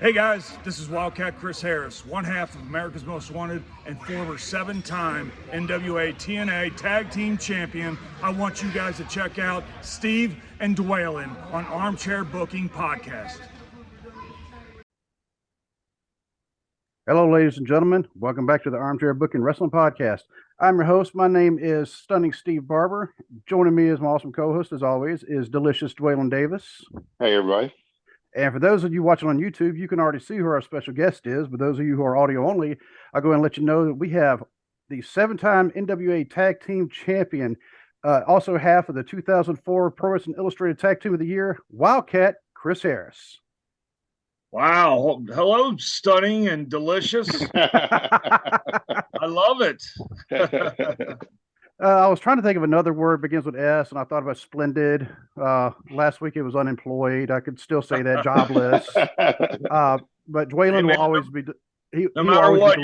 Hey guys, this is Wildcat Chris Harris, one half of America's Most Wanted and former 7-time NWA TNA Tag Team Champion. I want you guys to check out Steve and Dwaylen on Armchair Booking Podcast. Hello, ladies and gentlemen. Welcome back to the Armchair Booking Wrestling Podcast. I'm your host. My name is Stunning Steve Barber. Joining me as my awesome co-host, as always, is Delicious Dwaylen Davis. Hey, everybody. And for those of you watching on YouTube, you can already see who our special guest is. But those of you who are audio only, I'll go ahead and let you know that we have the 7-time NWA Tag Team Champion, also half of the 2004 Pro Wrestling Illustrated Tag Team of the Year, Wildcat Chris Harris. Wow. Hello, Stunning and Delicious. I love it. I was trying to think of another word begins with S, and I thought about splendid. Last week it was unemployed. I could still say that, jobless. But Dwaylen will always be. No matter what,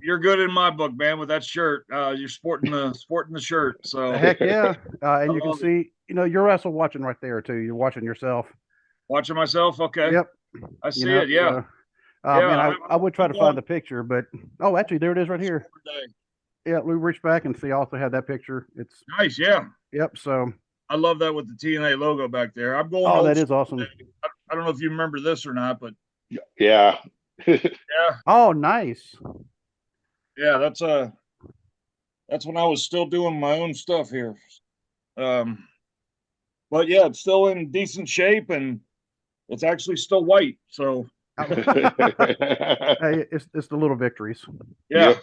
you're good in my book, man. With that shirt, you're sporting the shirt. So heck yeah, and you can see, you're also watching right there too. You're watching yourself. Watching myself, okay. Yep, I see it. Yeah. Man, I would try to find the picture, but actually, there it is right here. Yeah, we reached back and see. I also have that picture. It's nice. Yeah. Yep. So I love that with the TNA logo back there. I'm going. Oh, that is awesome. I don't know if you remember this or not, but yeah. Yeah. Oh, nice. Yeah, that's when I was still doing my own stuff here. But yeah, it's still in decent shape and it's actually still white. So hey, it's the little victories. Yeah.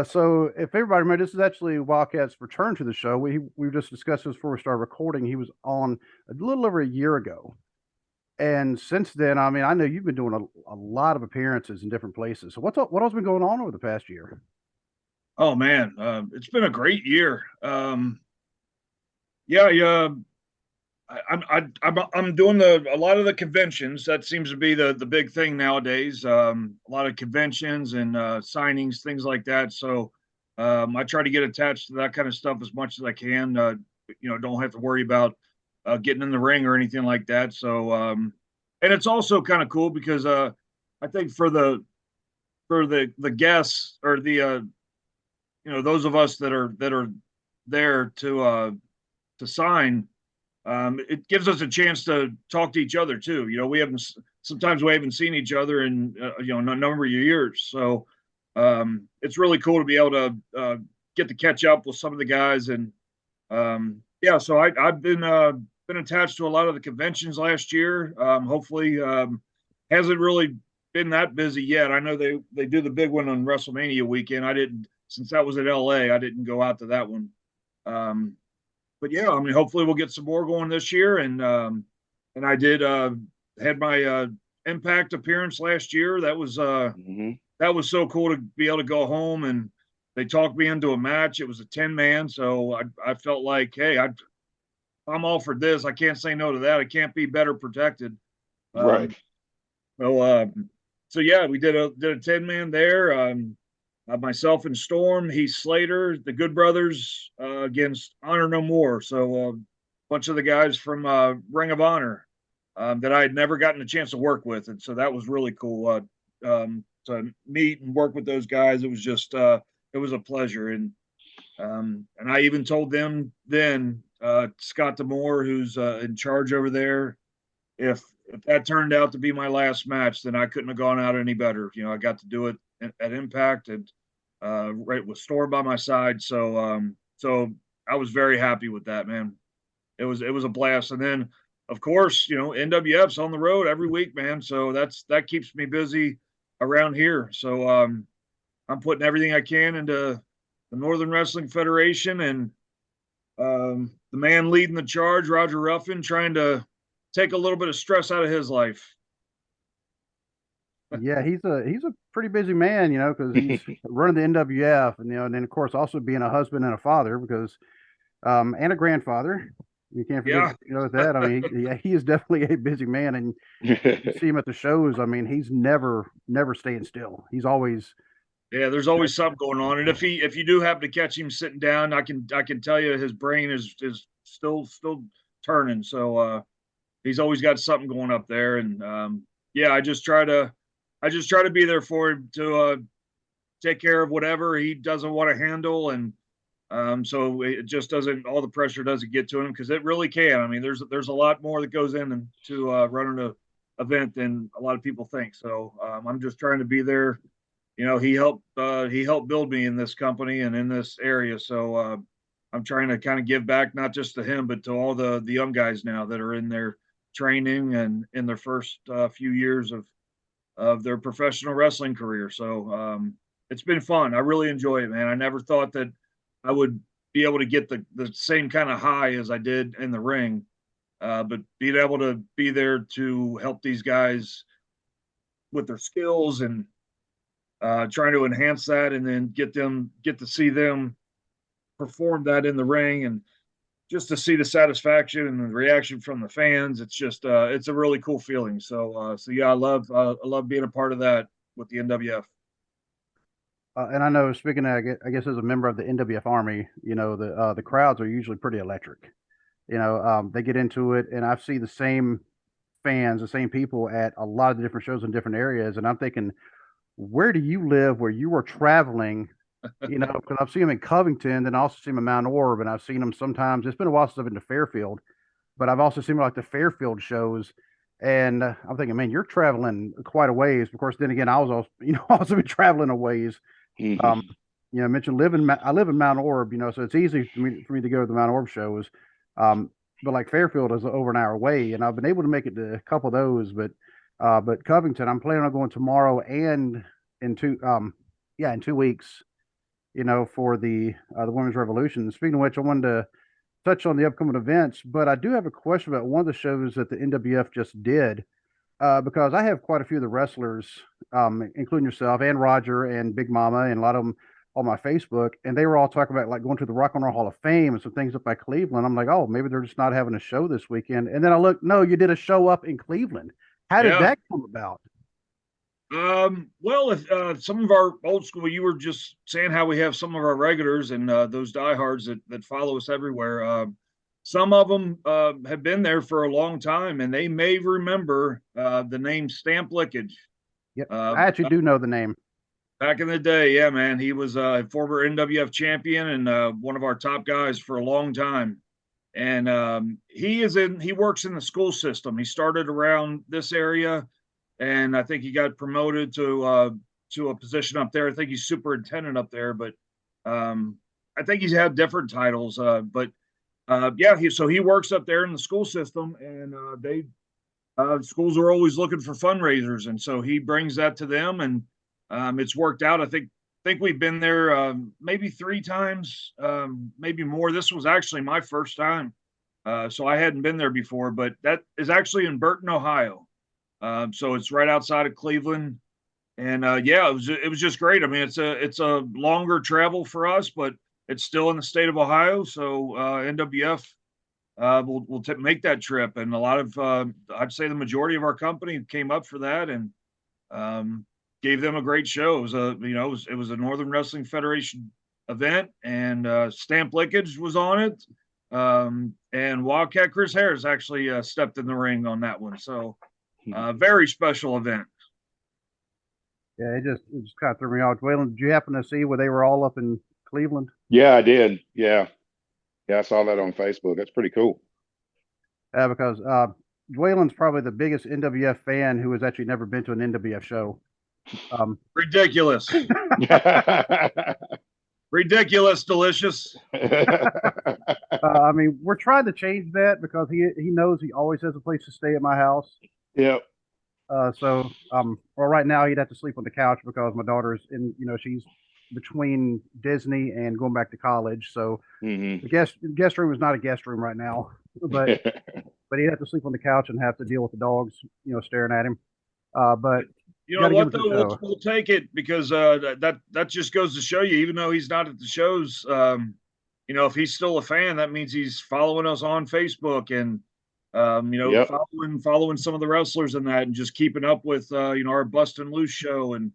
So if everybody remember, this is actually Wildcat's return to the show. We just discussed this before we started recording. He was on a little over a year ago. And since then, I mean, I know you've been doing a lot of appearances in different places. So what else been going on over the past year? Oh man, it's been a great year. I'm doing a lot of the conventions. That seems to be the big thing nowadays. A lot of conventions and signings, things like that. So I try to get attached to that kind of stuff as much as I can. Don't have to worry about getting in the ring or anything like that. So and it's also kind of cool because I think for the guests or the those of us that are there to sign. It gives us a chance to talk to each other too. Sometimes we haven't seen each other in a number of years. So it's really cool to be able to get to catch up with some of the guys. And so I've been attached to a lot of the conventions last year. Hopefully hasn't really been that busy yet. I know they do the big one on WrestleMania weekend. Since that was at LA, I didn't go out to that one. But yeah, I mean, hopefully we'll get some more going this year. And I did had my Impact appearance last year. That was that was so cool to be able to go home, and they talked me into a match. It was a 10-man, so I felt like, hey, I'm all for this. I can't say no to that. I can't be better protected. Right. So yeah, we did a 10-man there. Myself and Storm, Heath Slater, the Good Brothers against Honor No More. So a bunch of the guys from Ring of Honor that I had never gotten a chance to work with. And so that was really cool to meet and work with those guys. It was just, it was a pleasure. And I even told them then, Scott D'Amore, who's in charge over there, if that turned out to be my last match, then I couldn't have gone out any better. I got to do it at Impact and right with Storm by my side. So I was very happy with that, man. It was a blast. And then of course, NWF's on the road every week, man. So that keeps me busy around here. So I'm putting everything I can into the Northern Wrestling Federation and the man leading the charge, Roger Ruffin, trying to take a little bit of stress out of his life. Yeah, he's a pretty busy man, because he's running the NWF, and and then of course also being a husband and a father, because and a grandfather. You can't forget, that. I mean, he is definitely a busy man, and you see him at the shows. I mean, he's never staying still. He's always. Yeah, there's always something going on, and if you do happen to catch him sitting down, I can tell you his brain is still turning. So he's always got something going up there, and yeah, I just try to be there for him to take care of whatever he doesn't want to handle, and so it just doesn't, all the pressure doesn't get to him, because it really can. I mean, there's a lot more that goes into running a event than a lot of people think. So I'm just trying to be there. He helped build me in this company and in this area. So I'm trying to kind of give back, not just to him, but to all the young guys now that are in their training and in their first few years of their professional wrestling career. So it's been fun. I really enjoy it, man. I never thought that I would be able to get the same kind of high as I did in the ring, but being able to be there to help these guys with their skills and trying to enhance that, and then get to see them perform that in the ring, and just to see the satisfaction and the reaction from the fans. It's just it's a really cool feeling. So yeah, I love being a part of that with the NWF. And I know, speaking of, I guess as a member of the NWF Army, the crowds are usually pretty electric. They get into it, and I see the same fans, the same people at a lot of the different shows in different areas. And I'm thinking, where do you live where you are traveling? Because I've seen them in Covington, then I also see them in Mount Orb, and I've seen them sometimes. It's been a while since I've been to Fairfield, but I've also seen like the Fairfield shows. And I'm thinking, man, you're traveling quite a ways. Of course, then again, I was also, also been traveling a ways. Mhm. I mentioned I live in Mount Orb, so it's easy for me to go to the Mount Orb shows. But like Fairfield is over an hour away, and I've been able to make it to a couple of those. But Covington, I'm planning on going tomorrow and in 2 weeks, for the Women's Revolution. Speaking of which, I wanted to touch on the upcoming events, but I do have a question about one of the shows that the NWF just did, because I have quite a few of the wrestlers, including yourself and Roger and Big Mama, and a lot of them on my Facebook, and they were all talking about like going to the Rock and Roll Hall of Fame and some things up by Cleveland. I'm like, oh, maybe they're just not having a show this weekend. And then I look, no, you did a show up in Cleveland. How did Yeah. that come about? Well, if some of our old school, you were just saying how we have some of our regulars and those diehards that follow us everywhere. Some of them have been there for a long time, and they may remember the name Stamp Lickage. Yep, I actually do know the name. Back in the day, yeah, man, he was a former NWF champion and one of our top guys for a long time. And he works in the school system. He started around this area, and I think he got promoted to a position up there. I think he's superintendent up there, but I think he's had different titles. But yeah, he works up there in the school system, and schools are always looking for fundraisers, and so he brings that to them, and it's worked out. I think we've been there maybe 3 times, maybe more. This was actually my first time, so I hadn't been there before. But that is actually in Burton, Ohio, so it's right outside of Cleveland. And yeah, it was just great. I mean, it's a longer travel for us, but it's still in the state of Ohio. So NWF will make that trip, and a lot of I'd say the majority of our company came up for that, and gave them a great show. It was it was a Northern Wrestling Federation event, and Stamp Lickage was on it, and Wildcat Chris Harris actually stepped in the ring on that one. So very special event. Yeah, it just kind of threw me off. Waylon, did you happen to see where they were all up in Cleveland? Yeah, I did. Yeah. Yeah, I saw that on Facebook. That's pretty cool. Because Waylon's probably the biggest NWF fan who has actually never been to an NWF show. Ridiculous. Ridiculous, delicious. I mean, we're trying to change that because he knows he always has a place to stay at my house. Yep. So well, right now he'd have to sleep on the couch because my daughter's she's between Disney and going back to college. So the guest room is not a guest room right now, but he'd have to sleep on the couch and have to deal with the dogs, staring at him. But you know what though, we'll take it, because that just goes to show you, even though he's not at the shows, if he's still a fan, that means he's following us on Facebook, and Yep. following some of the wrestlers in that, and just keeping up with our Bustin' Loose show, and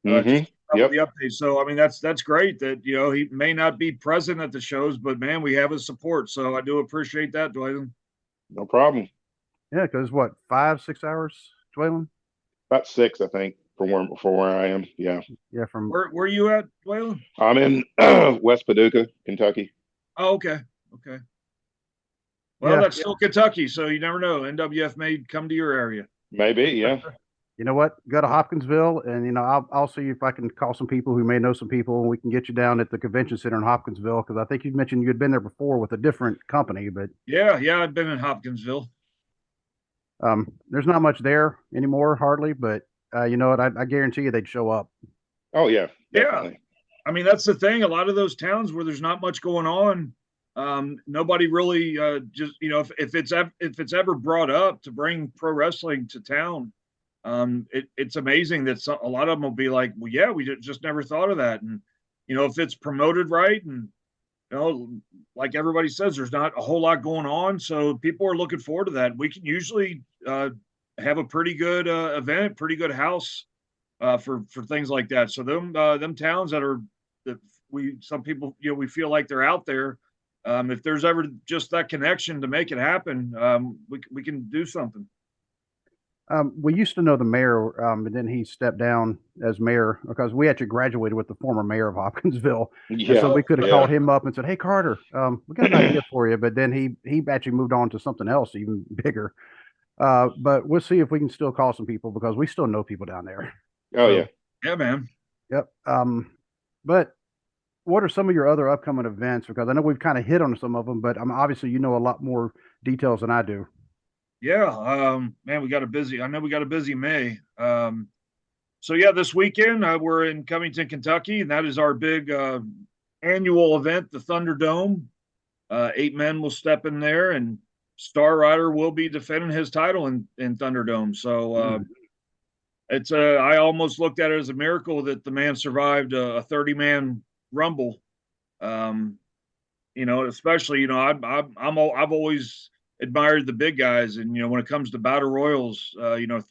just keeping up with the updates. So I mean, that's great that he may not be present at the shows, but man, we have his support. So I do appreciate that, Dwayne. No problem. Yeah, because what, 5-6 hours, Dwaylen? About 6, I think, from where I am. Yeah. Yeah, from Where you at, Waylon? I'm in West Paducah, Kentucky. Oh, okay. Okay. Well, yeah. that's still Kentucky, so you never know. NWF may come to your area. Maybe, yeah. You know what? Go to Hopkinsville, and I'll see if I can call some people who may know some people, and we can get you down at the convention center in Hopkinsville because I think you mentioned you had been there before with a different company, but Yeah, I've been in Hopkinsville. there's not much there anymore, hardly. But you know what? I guarantee you they'd show up. Oh, yeah, Yeah. definitely. I mean, that's the thing. A lot of those towns where there's not much going on, nobody really just if it's ever brought up to bring pro wrestling to town, it's amazing that a lot of them will be like, well, yeah, we just never thought of that, and if it's promoted right, and like everybody says, there's not a whole lot going on, so people are looking forward to that. We can usually have a pretty good event, pretty good house for things like that. So them towns that some people we feel like they're out there. If there's ever just that connection to make it happen, we can do something. We used to know the mayor, and then he stepped down as mayor because we actually graduated with the former mayor of Hopkinsville, and Yeah. so we could have Yeah. called him up and said, "Hey, Carter, we got an idea for you." But then he actually moved on to something else even bigger. But we'll see if we can still call some people because we still know people down there. Oh, So, yeah. Yeah, man. Yep. But what are some of your other upcoming events? Because I know we've kind of hit on some of them, but obviously you know a lot more details than I do. Yeah, man, I know we got a busy May. So yeah, this weekend we're in Covington, Kentucky, and that is our big annual event, the Thunderdome. 8 men will step in there, and Star Rider will be defending his title in Thunderdome. So it's I almost looked at it as a miracle that the man survived a 30-man Rumble. Especially I've always admired the big guys, and when it comes to battle royals, you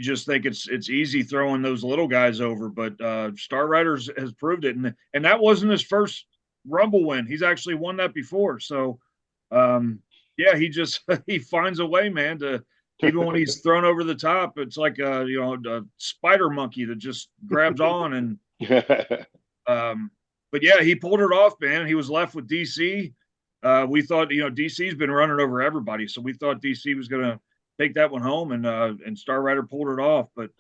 just think it's easy throwing those little guys over, but Star Riders has proved it, and that wasn't his first Rumble win. He's actually won that before. So yeah, he finds a way, man, to even when he's thrown over the top, it's like a spider monkey that just grabs on and but yeah, he pulled it off, man. He was left with DC. We thought, DC's been running over everybody, so we thought DC was going to take that one home, and Star Rider pulled it off. But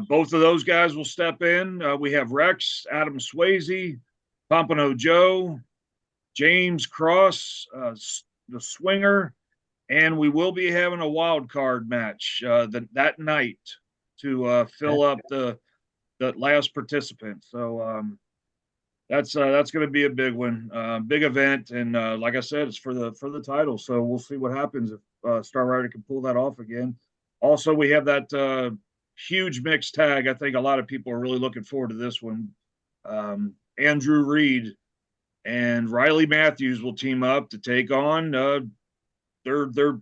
both of those guys will step in. We have Rex, Adam Swayze, Pompano Joe, James Cross, the Swinger, and we will be having a wild card match that night to fill up the last participant. So that's going to be a big one, big event, and like I said, it's for the title. So we'll see what happens if Star Rider can pull that off again. Also, we have that huge mixed tag. I think a lot of people are really looking forward to this one. Andrew Reed and Riley Matthews will team up to take on they're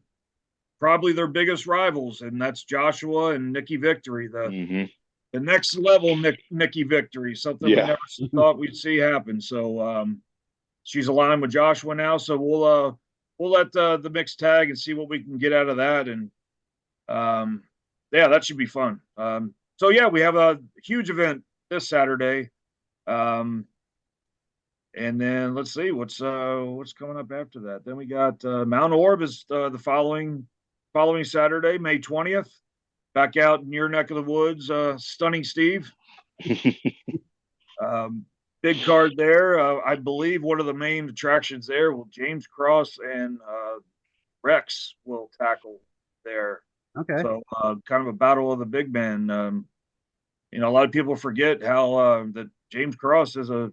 probably their biggest rivals, and that's Joshua and Nikki Victory, the next level Nikki Victory, something we never thought we'd see happen. So she's aligned with Joshua now, so we'll let the mixed tag and see what we can get out of that, and yeah, that should be fun. So yeah, we have a huge event this Saturday. And then let's see what's coming up after that. Then we got Mount Orb is the following Saturday, May 20th. Back out in your neck of the woods, Stunning Steve. Big card there. I believe one of the main attractions there will James Cross and Rex will tackle there. Okay. So kind of a battle of the big men. A lot of people forget how that James Cross is a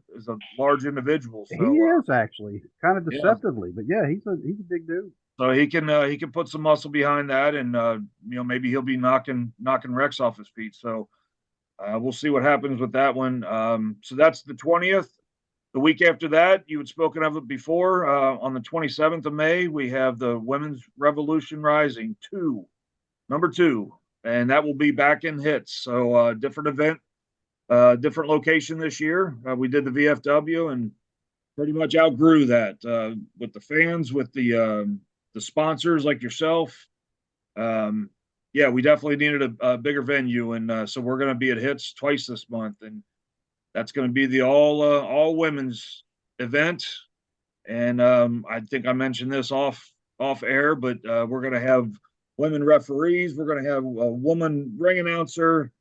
large individual. So, he is actually kind of yeah. deceptively, but yeah, he's a big dude. So he can put some muscle behind that, and maybe he'll be knocking Rex off his feet. So we'll see what happens with that one. So that's the 20th. The week after that, you had spoken of it before. On the 27th of May, we have the Women's Revolution Rising number 2, and that will be back in Hits. So different event, different location this year. We did the VFW and pretty much outgrew that with the fans, with the sponsors like yourself. Yeah, yeah, we definitely needed a bigger venue, and so we're going to be at Hits twice this month, and that's going to be the all women's event. And I think I mentioned this off air, but we're going to have women referees. We're going to have a woman ring announcer.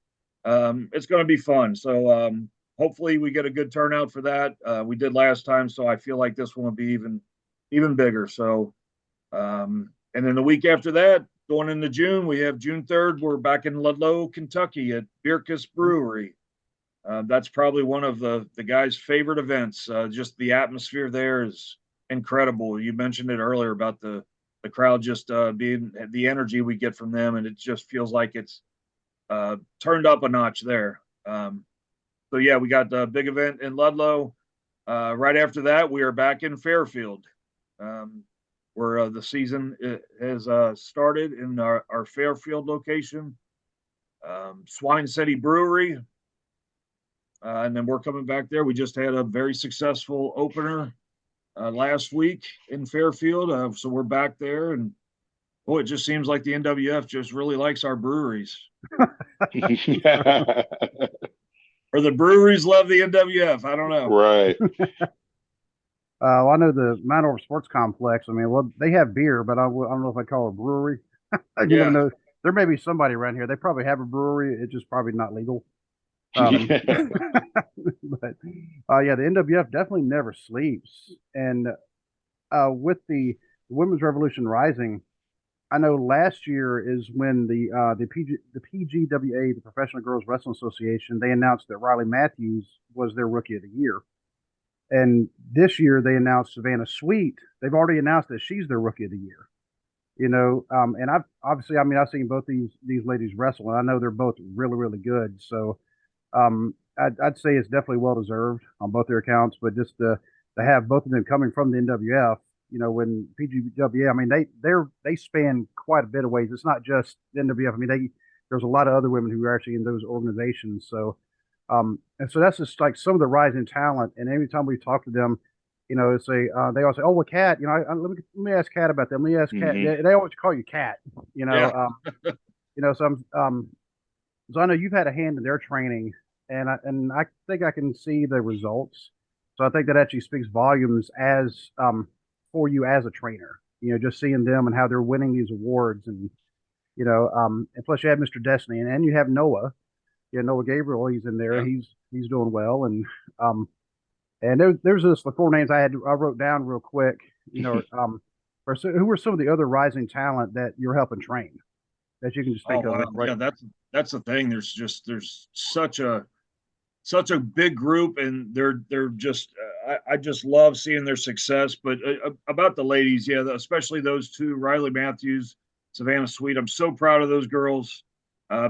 It's going to be fun. So hopefully we get a good turnout for that. We did last time, so I feel like this one will be even bigger. So and then the week after that, going into June, we have June 3rd. We're back in Ludlow, Kentucky at Bierkus Brewery. That's probably one of the guys' favorite events. Just the atmosphere there is incredible. You mentioned it earlier about the crowd just being the energy we get from them, and it just feels like it's turned up a notch there. So yeah, we got the big event in Ludlow. Right after that, we are back in Fairfield, where the season has started in our Fairfield location, Swine City Brewery. And then we're coming back there. We just had a very successful opener last week in Fairfield. So we're back there. And it just seems like the NWF just really likes our breweries. Or the breweries love the NWF. I don't know. Right. Well, I know the Mount Orab Sports Complex. I mean, well, they have beer, but I don't know if I call it a brewery. You never know. There may be somebody around here. They probably have a brewery. It's just probably not legal. But yeah, the NWF definitely never sleeps. And with the Women's Revolution Rising, I know last year is when the PGWA, the Professional Girls Wrestling Association, they announced that Riley Matthews was their Rookie of the Year. And this year they announced Savannah Sweet. They've already announced that she's their Rookie of the Year. And I've seen both these ladies wrestle, and I know they're both really, really good. So I'd say it's definitely well deserved on both their accounts. But just to have both of them coming from the NWF, when PGWA, I mean they span quite a bit of ways. It's not just the NWF. I mean there's a lot of other women who are actually in those organizations. So and so that's just like some of the rising talent. And every time we talk to them, they all say, "Oh, well, Cat, let me ask Cat about them. Let me ask Cat." They always call you Cat, Yeah. So I know you've had a hand in their training, and I think I can see the results. So I think that actually speaks volumes as for you as a trainer. Just seeing them and how they're winning these awards, and and plus you have Mr. Destiny, and you have Noah. Yeah, Noah Gabriel, he's in there. Yeah. He's doing well, and there's just the four names I wrote down real quick. Who were some of the other rising talent that you're helping train that you can just think of? Wow. Right? Yeah, that's the thing. There's such a big group, and they're just I just love seeing their success. But about the ladies, yeah, especially those two, Riley Matthews, Savannah Sweet. I'm so proud of those girls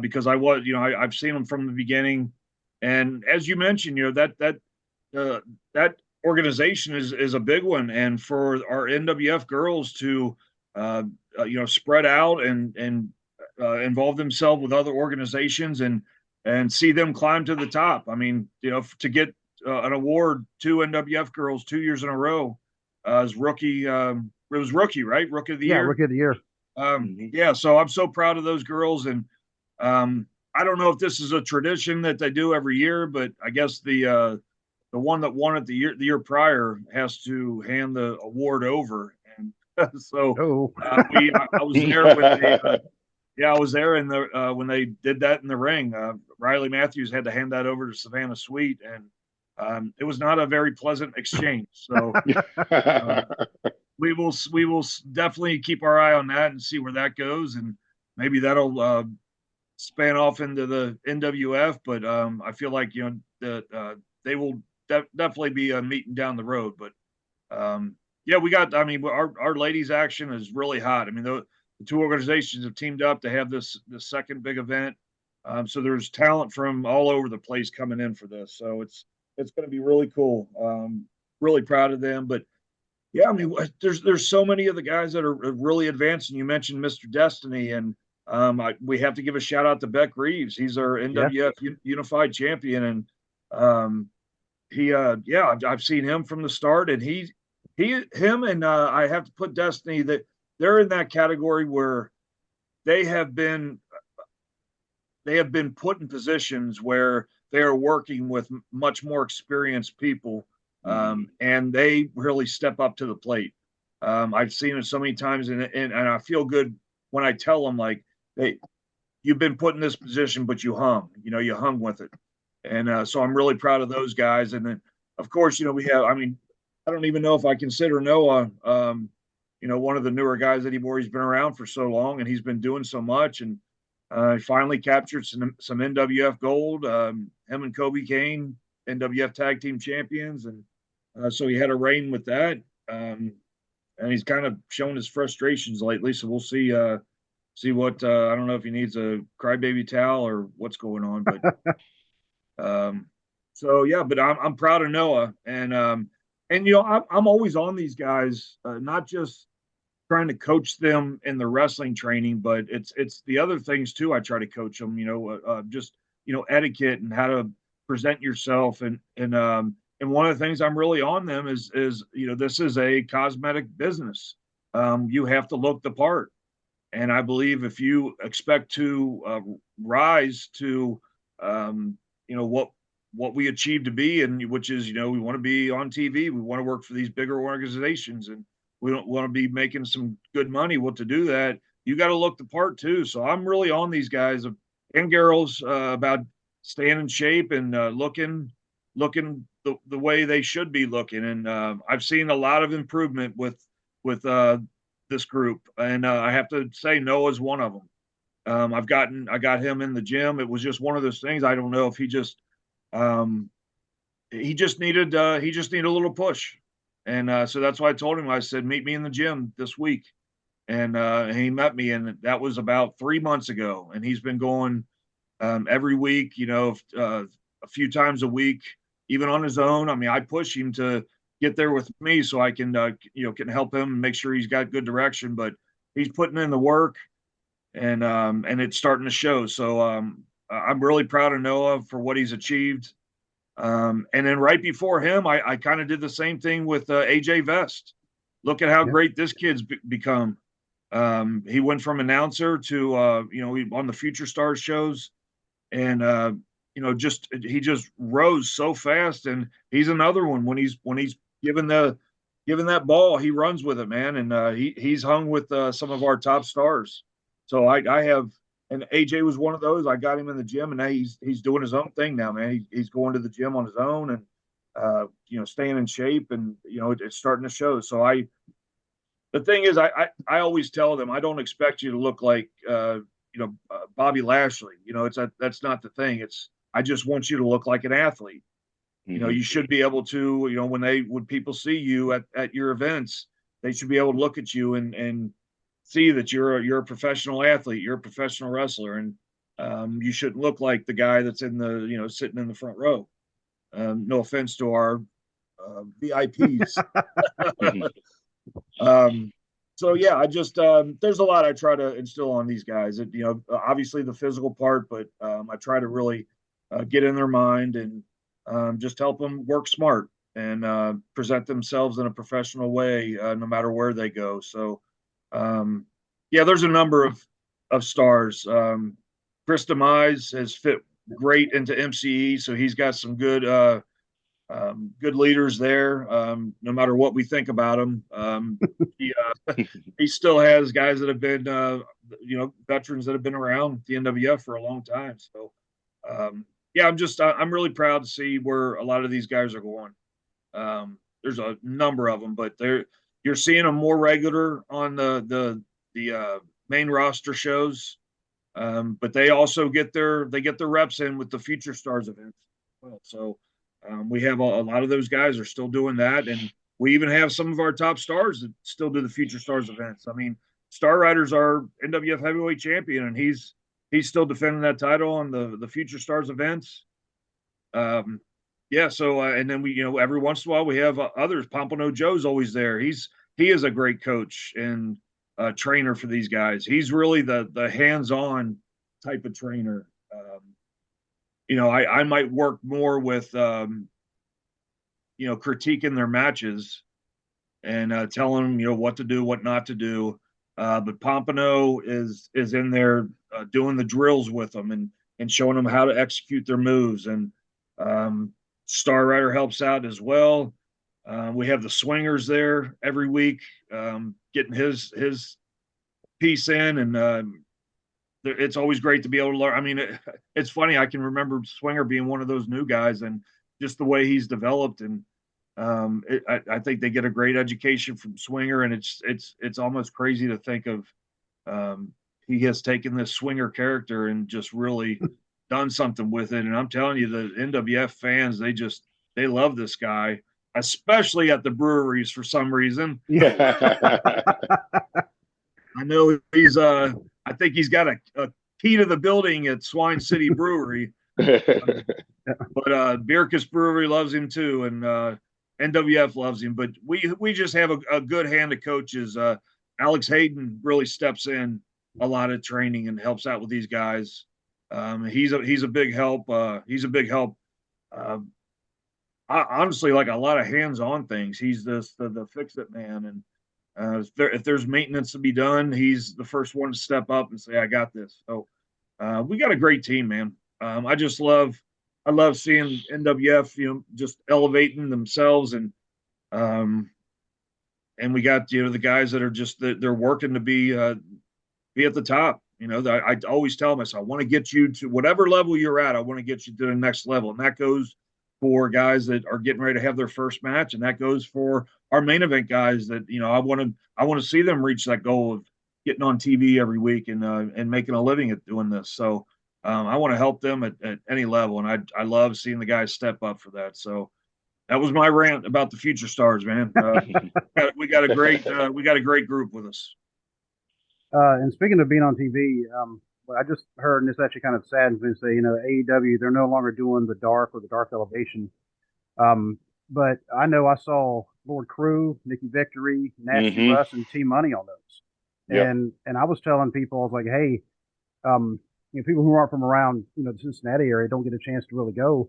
because I've seen them from the beginning, and as you mentioned, that organization is a big one, and for our NWF girls to spread out and involve themselves with other organizations and see them climb to the top. I mean, to get an award, two NWF girls 2 years in a row as rookie. It was rookie, right? Rookie of the year. Yeah, Rookie of the Year. Yeah, so I'm so proud of those girls, and I don't know if this is a tradition that they do every year, but I guess the one that won it the year prior has to hand the award over, and so I was there when they. Yeah, I was there when they did that in the ring. Riley Matthews had to hand that over to Savannah Sweet, and it was not a very pleasant exchange. So we will definitely keep our eye on that and see where that goes, and maybe that'll span off into the NWF. But I feel like that they will definitely be meeting down the road. But yeah, we got. I mean, our ladies' action is really hot. I mean, the two organizations have teamed up to have this second big event. So there's talent from all over the place coming in for this. So it's going to be really cool. Really proud of them. But yeah, I mean, there's so many of the guys that are really advancing. You mentioned Mr. Destiny, and we have to give a shout out to Beck Reeves. He's our NWF Unified Champion, and I've seen him from the start, and him and I have to put Destiny that they're in that category where they have been they have been put in positions where they are working with much more experienced people, and they really step up to the plate. I've seen it so many times, and I feel good when I tell them, like, hey, you've been put in this position, but you hung, you hung with it. And so I'm really proud of those guys. And then, of course, we have, I mean, I don't even know if I consider Noah, one of the newer guys anymore. He's been around for so long and he's been doing so much. And he finally captured some NWF gold. Him and Kobe Kane, NWF tag team champions. And so he had a reign with that. And he's kind of shown his frustrations lately. So we'll see what I don't know if he needs a crybaby towel or what's going on, but so yeah, but I'm proud of Noah, and I'm always on these guys, not just trying to coach them in the wrestling training, but it's the other things too. I try to coach them, just etiquette and how to present yourself, and one of the things I'm really on them is this is a cosmetic business. You have to look the part. And I believe if you expect to rise to, what we achieve to be, and which is, we want to be on TV, we want to work for these bigger organizations, and we don't want to be making some good money. Well, to do that, you got to look the part too. So I'm really on these guys and girls about staying in shape and looking the way they should be looking. And I've seen a lot of improvement with this group, and I have to say Noah's one of them. I got him in the gym. It was just one of those things. I don't know if he just needed a little push, and so that's why I told him. I said, meet me in the gym this week, and he met me, and that was about 3 months ago, and he's been going every week, a few times a week, even on his own. I mean, I push him to get there with me so I can, can help him and make sure he's got good direction. But he's putting in the work, and it's starting to show. So I'm really proud of Noah for what he's achieved. And then right before him, I kind of did the same thing with AJ Vest. Look at how great this kid's become. He went from announcer to, he on the Future Stars shows, and he just rose so fast. And he's another one when he's given that ball, he runs with it, man. And he's hung with some of our top stars. So I have, and AJ was one of those. I got him in the gym, and now he's doing his own thing now, man. He's going to the gym on his own, and staying in shape, and it's starting to show. So the thing is, I always tell them, I don't expect you to look like Bobby Lashley. That's not the thing. I just want you to look like an athlete. You should be able to, when people see you at your events, they should be able to look at you and see that you're a professional athlete, you're a professional wrestler, and you shouldn't look like the guy that's in the, sitting in the front row. No offense to our VIPs. So yeah, I just there's a lot I try to instill on these guys. Obviously the physical part, but I try to really get in their mind and just help them work smart and present themselves in a professional way, no matter where they go. So, yeah, there's a number of stars. Chris Demise has fit great into MCE, so he's got some good leaders there. No matter what we think about him, he still has guys that have been, veterans that have been around the NWF for a long time. So, yeah, I'm really proud to see where a lot of these guys are going. There's a number of them, but you're seeing them more regular on the main roster shows. But they also get their reps in with the Future Stars events. Well, so we have a lot of those guys are still doing that, and we even have some of our top stars that still do the Future Stars events. I mean, Star Rider's our NWF heavyweight champion, and he's still defending that title on the Future Stars events. Yeah. So, and then we, every once in a while we have others. Pompano Joe's always there. He is a great coach and trainer for these guys. He's really the hands-on type of trainer. I might work more with, critiquing their matches and telling them, what to do, what not to do. But Pompano is in there doing the drills with them, and and showing them how to execute their moves. And Star Rider helps out as well. We have the swingers there every week, getting his piece in, and it's always great to be able to learn. I mean, it's funny. I can remember Swinger being one of those new guys, and just the way he's developed, and I think they get a great education from Swinger, and it's almost crazy to think of he has taken this Swinger character and just really done something with it. And I'm telling you, the NWF fans, they love this guy, especially at the breweries for some reason. Yeah. I know I think he's got a key to the building at Swine City Brewery. But Birkus Brewery loves him too, and NWF loves him. But we just have a good hand of coaches. Alex Hayden really steps in a lot of training and helps out with these guys. He's a big help. He's a big help. Honestly, like a lot of hands-on things. He's the fix-it man, and if there's maintenance to be done, he's the first one to step up and say, "I got this." So we got a great team, man. I love seeing NWF, just elevating themselves, and we got the guys that are just they're working to be at the top. I always tell myself, I want to get you to whatever level you're at. I want to get you to the next level, and that goes for guys that are getting ready to have their first match, and that goes for our main event guys that I want to see them reach that goal of getting on TV every week and making a living at doing this. So I want to help them at any level, and I love seeing the guys step up for that. So that was my rant about the future stars, man. We got a great group with us. And speaking of being on TV, I just heard, and this actually kind of saddens me to say, AEW, they're no longer doing the dark or the dark elevation. But I know I saw Lord Crew, Nikki Victory, Nasty Russ, and T Money on those. Yep. And I was telling people, I was like, hey, people who aren't from around, the Cincinnati area don't get a chance to really go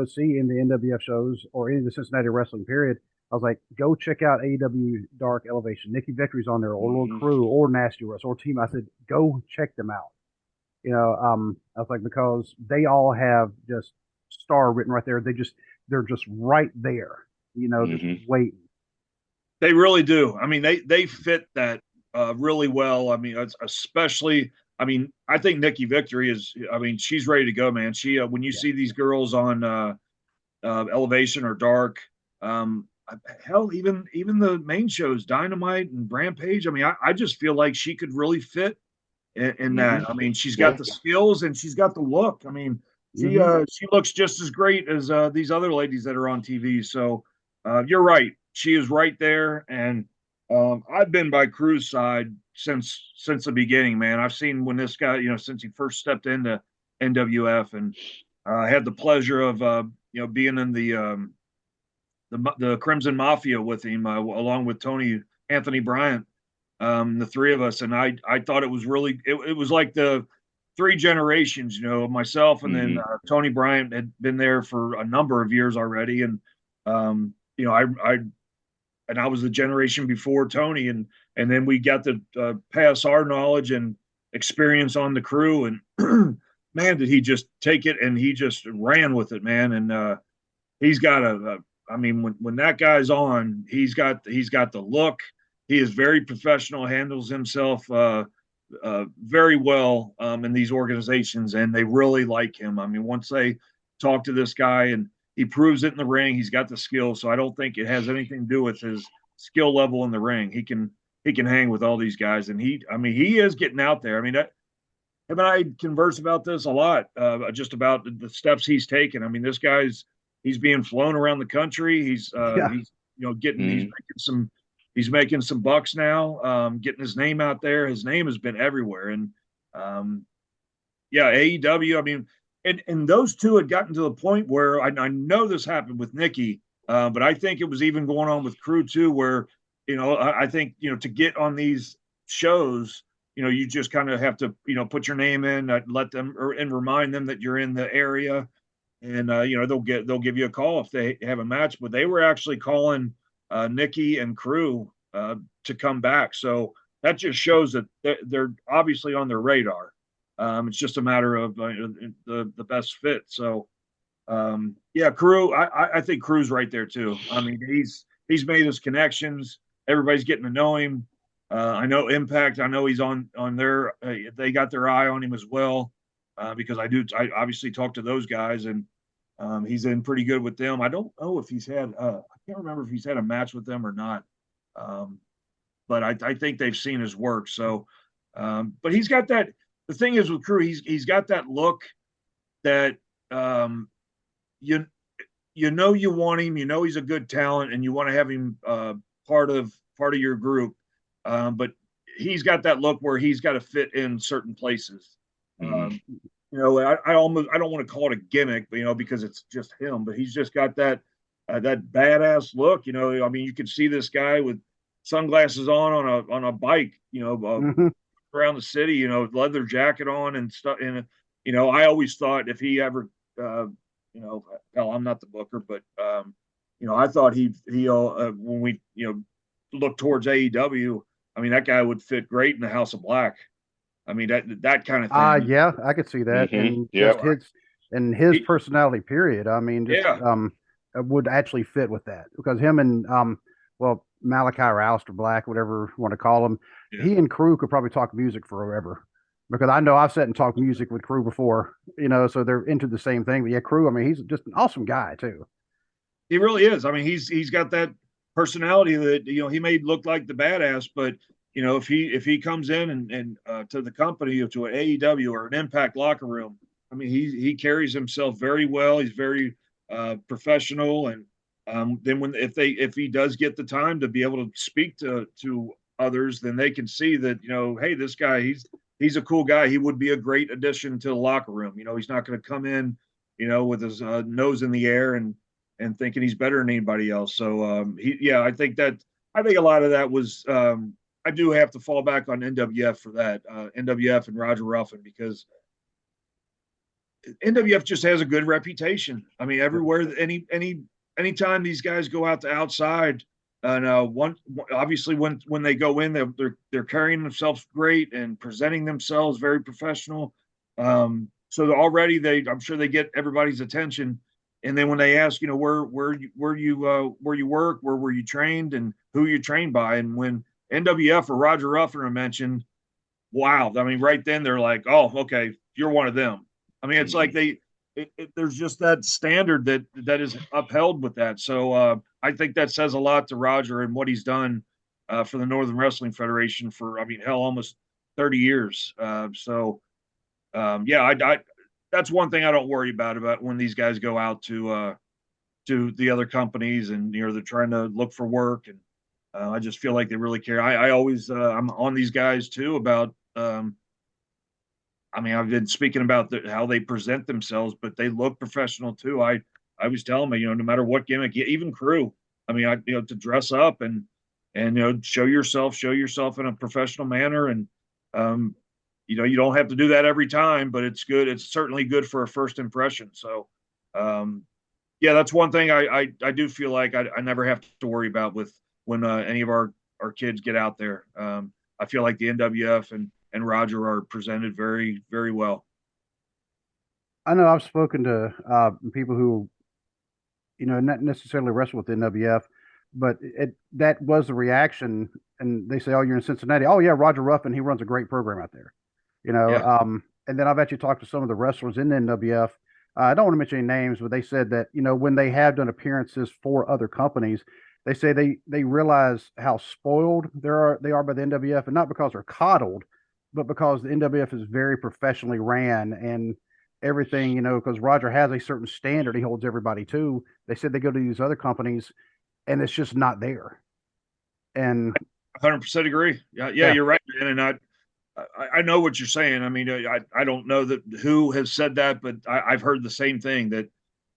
see in the NWF shows or any of the Cincinnati wrestling period. I was like, go check out AEW Dark Elevation. Nikki Victory's on there, or Lord Crew, or Nasty Russ, or Team. I said, go check them out. I was like, because they all have just star written right there. They're just right there, just waiting. They really do. I mean, they fit that really well. I mean, especially. I mean, I think Nikki Victory she's ready to go, man. She when you see these girls on Elevation or Dark, hell, even the main shows, Dynamite and Rampage. I mean, I just feel like she could really fit in that. I mean, she's got the skills and she's got the look. I mean, she looks just as great as these other ladies that are on TV. So you're right. She is right there. And I've been by Crew's side since the beginning, man. I've seen when this guy, since he first stepped into NWF, and I had the pleasure of being in the Crimson Mafia with him, along with Anthony Bryant, the three of us. And I thought it was really, it was like the three generations, myself, and then Tony Bryant had been there for a number of years already. And, I was the generation before Tony, and then we got to pass our knowledge and experience on the Crew. And man, did he just take it, and he just ran with it, man. And he's got when that guy's on, he's got the look. He is very professional, handles himself very well in these organizations, and they really like him. I mean, once they talk to this guy and he proves it in the ring, he's got the skill. So I don't think it has anything to do with his skill level in the ring. He can hang with all these guys, and he is getting out there. I mean, him and I converse about this a lot, just about the steps he's taken. I mean, this guy's he's being flown around the country. He's he's making some bucks now, getting his name out there. His name has been everywhere, and AEW. I mean. And those two had gotten to the point where I know this happened with Nikki, but I think it was even going on with Crew too, where, I think, to get on these shows, you just kind of have to, put your name in, let them and remind them that you're in the area, and they'll give you a call if they have a match. But they were actually calling Nikki and Crew to come back, so that just shows that they're obviously on their radar. It's just a matter of the best fit. So yeah, Crew. I think Crew's right there too. I mean, he's made his connections. Everybody's getting to know him. I know Impact. I know he's on their. They got their eye on him as well, because I obviously talked to those guys, and he's in pretty good with them. I don't know if he's had. I can't remember if he's had a match with them or not. Um, but I think they've seen his work. So, but he's got that. The thing is with Crew, he's got that look that you you want him. You know he's a good talent, and you want to have him part of your group. But he's got that look where he's got to fit in certain places. I almost I don't want to call it a gimmick, but because it's just him. But he's just got that badass look. I mean, you could see this guy with sunglasses on a bike. Around the city. Leather jacket on and stuff. And I always thought if he ever, hell, I'm not the booker, but I thought he when we look towards AEW, I mean that guy would fit great in the House of Black. I mean that kind of thing. Yeah, I could see that, and just his personality. Period. I mean, just would actually fit with that because him and Malachi or Aleister Black, whatever you want to call him, he and Crew could probably talk music forever. Because I know I've sat and talked music with Crew before, so they're into the same thing. But yeah, Crew, I mean, he's just an awesome guy too. He really is. I mean, he's got that personality that he may look like the badass, but if he comes in and to the company or to an AEW or an Impact locker room, I mean, he carries himself very well. He's very professional, and then if he does get the time to be able to speak to others, then they can see that hey, this guy he's a cool guy. He would be a great addition to the locker room. He's not going to come in with his nose in the air and thinking he's better than anybody else. So I think a lot of that was I do have to fall back on NWF for that, NWF and Roger Ruffin, because NWF just has a good reputation. I mean, everywhere, anytime these guys go out to outside, and obviously when they go in, they're carrying themselves great and presenting themselves very professional. So already I'm sure they get everybody's attention. And then when they ask, where you work, where were you trained, and who you trained by, and when NWF or Roger Ruffin are mentioned, wow! I mean, right then they're like, oh, okay, you're one of them. I mean, it's like there's just that standard that is upheld with that. So I think that says a lot to Roger and what he's done for the Northern Wrestling Federation for, I mean, hell, almost 30 years. That's one thing I don't worry about when these guys go out to the other companies and they're trying to look for work, and I just feel like they really care. I always I'm on these guys too about. I mean, I've been speaking about how they present themselves, but they look professional too. I was telling them, no matter what gimmick, even Crew. I mean, to dress up and show yourself in a professional manner, and you don't have to do that every time, but it's good. It's certainly good for a first impression. So, that's one thing I do feel like I never have to worry about with when any of our kids get out there. I feel like the NWF and Roger are presented very, very well. I know I've spoken to people who, not necessarily wrestle with the NWF, but that was the reaction. And they say, oh, you're in Cincinnati. Oh, yeah, Roger Ruffin, he runs a great program out there. And then I've actually talked to some of the wrestlers in the NWF. I don't want to mention any names, but they said that, when they have done appearances for other companies, they say they realize how spoiled they are by the NWF, and not because they're coddled, but because the NWF is very professionally ran and everything, because Roger has a certain standard he holds everybody to. They said they go to these other companies and it's just not there. And 100% agree. Yeah, you're right, man. And I know what you're saying. I mean, I don't know who has said that, but I've heard the same thing that,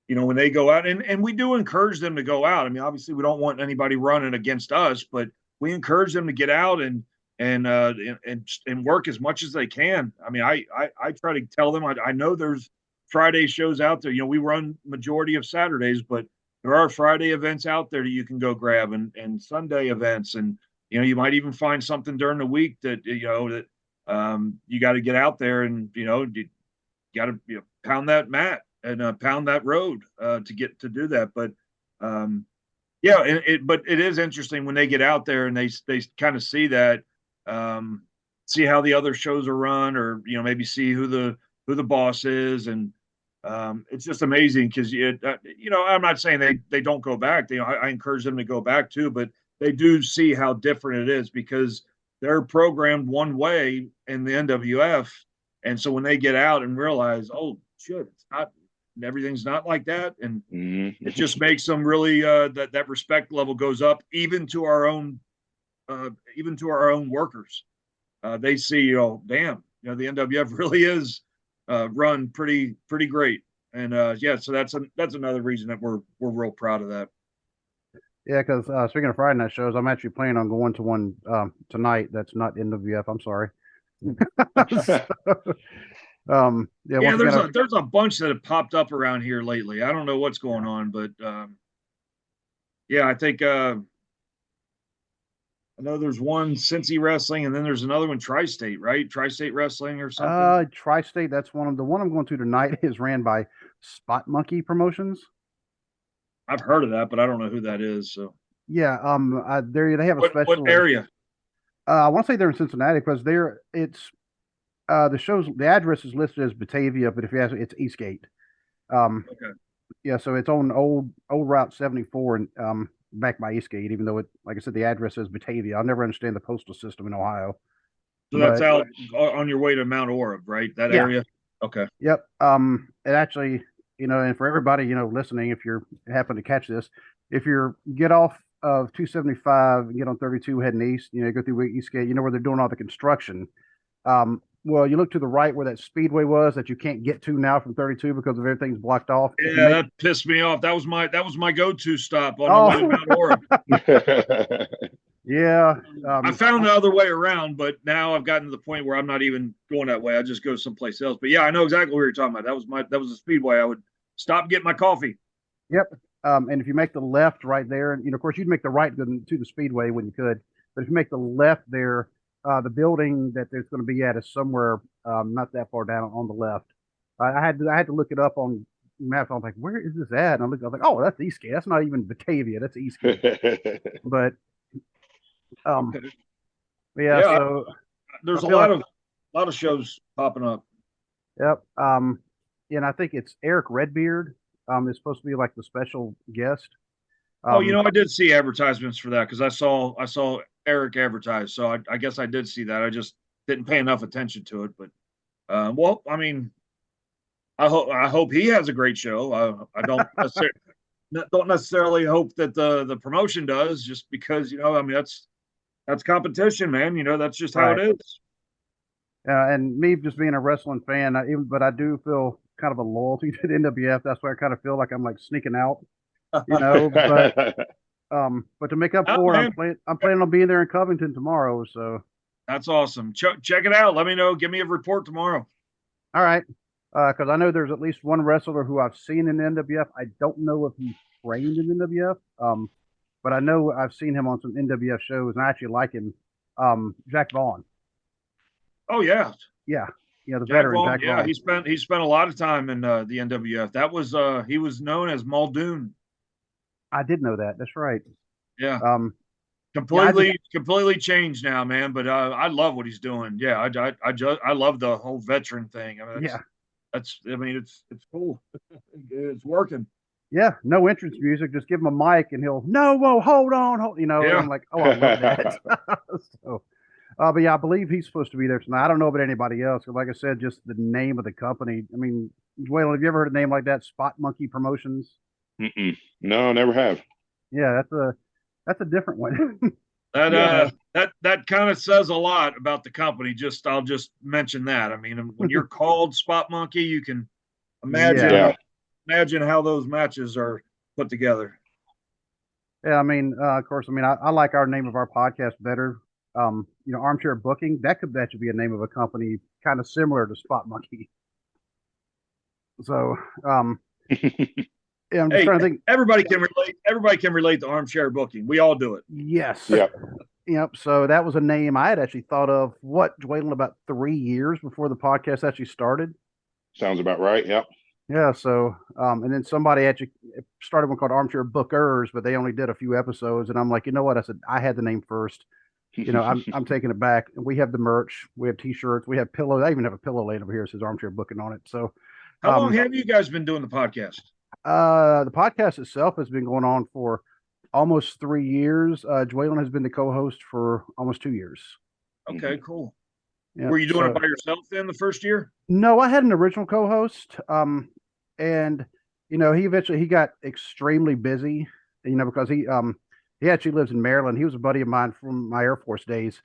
when they go out, and we do encourage them to go out. I mean, obviously we don't want anybody running against us, but we encourage them to get out and work as much as they can. I mean, I try to tell them, I know there's Friday shows out there. We run majority of Saturdays, but there are Friday events out there that you can go grab, and Sunday events. And, you might even find something during the week that, you got to get out there and, you got to pound that mat and pound that road to get to do that. But yeah, but it is interesting when they get out there and they kind of see that, see how the other shows are run, or maybe see who the boss is, and it's just amazing because I'm not saying they don't go back. I encourage them to go back too, but they do see how different it is because they're programmed one way in the NWF, and so when they get out and realize, oh shit, it's not, everything's not like that, and it just makes them really that respect level goes up even to our own workers. They see, damn, the NWF really is run pretty great, and yeah, so that's another reason that we're real proud of that. Yeah, because speaking of Friday night shows, I'm actually planning on going to one tonight. That's not NWF. I'm sorry. Yeah, there's a bunch that have popped up around here lately. I don't know what's going on, but yeah, I think I know there's one Cincy Wrestling, and then there's another one Tri-State, right? Tri-State Wrestling or something. Tri-State. That's one of the one I'm going to tonight is ran by Spot Monkey Promotions. I've heard of that, but I don't know who that is. So yeah, they have a special. What area? I want to say they're in Cincinnati because the address is listed as Batavia, but if you ask, it's Eastgate. Okay. Yeah, so it's on old Route 74 and back by Eastgate, even though like I said, the address is Batavia. I'll never understand the postal system in Ohio. So that's out on your way to Mount Orab, right? That area. Okay. Yep. It actually, and for everybody, listening, if you're happen to catch this, if you get off of 275 and get on 32 heading east, go through Eastgate, where they're doing all the construction. Well, you look to the right where that speedway was that you can't get to now from 32 because of everything's blocked off. Yeah, that pissed me off. That was my go-to stop on the way to Mount Orab. Yeah. I found the other way around, but now I've gotten to the point where I'm not even going that way. I just go someplace else. But yeah, I know exactly what you're talking about. That was the speedway. I would stop, get my coffee. Yep. And if you make the left right there, and of course you'd make the right to the speedway when you could, but if you make the left there, the building that there's going to be at is somewhere not that far down on the left. I had to look it up on maps. I was like, where is this at? And I was like, oh, that's Eastgate. That's not even Batavia. That's Eastgate. But yeah. So there's a lot of shows popping up. Yep. And I think it's Eric Redbeard. Is supposed to be like the special guest. I did see advertisements for that because I saw Eric advertised, so I guess I did see that. I just didn't pay enough attention to it. But well, I mean, I hope he has a great show. I don't necessarily hope that the promotion does, just because I mean that's competition, man. That's just how it is. And me just being a wrestling fan, but I do feel kind of a loyalty to the NWF. That's why I kind of feel like I'm like sneaking out, but to make up for it, I'm planning on being there in Covington tomorrow. So that's awesome. Check it out. Let me know. Give me a report tomorrow. All right. Because I know there's at least one wrestler who I've seen in the NWF. I don't know if he's trained in the NWF. But I know I've seen him on some NWF shows, and I actually like him. Jack Vaughn. Oh yeah. Yeah. Yeah, the veteran Jack Vaughn. Yeah, he spent a lot of time in the NWF. That was he was known as Muldoon. I did know that. That's right. Yeah. Completely changed now, man. But I love what he's doing. Yeah, I love the whole veteran thing. I mean, it's cool. It's working. Yeah, no entrance music. Just give him a mic, and he'll hold on. And I'm like, oh, I love that. So. But yeah, I believe he's supposed to be there tonight. I don't know about anybody else. Like I said, just the name of the company. I mean, Waylon, have you ever heard a name like that? Spot Monkey Promotions? No, never have. Yeah, that's a different one. That kind of says a lot about the company. I'll just mention that. I mean, when you're called Spot Monkey, you can imagine how those matches are put together. Yeah, I mean, of course, I like our name of our podcast better. Armchair Booking, that should be a name of a company kind of similar to Spot Monkey. So, I'm just trying to think. Everybody can relate to Armchair Booking. We all do it. Yes. Yeah. Yep. So that was a name I had actually thought of, Dwaylen, about 3 years before the podcast actually started. Sounds about right. Yep. Yeah. So, and then somebody actually started one called Armchair Bookers, but they only did a few episodes. And I'm like, you know what? I said, I had the name first. I'm taking it back. And we have the merch, we have t-shirts, we have pillows. I even have a pillow laid over here that says Armchair Booking on it. So, How long have you guys been doing the podcast? The podcast itself has been going on for almost 3 years. Dwaylen has been the co-host for almost 2 years. Okay, cool. Yeah, Were you doing it by yourself then the first year? No, I had an original co-host. And he eventually got extremely busy, because he actually lives in Maryland. He was a buddy of mine from my Air Force days,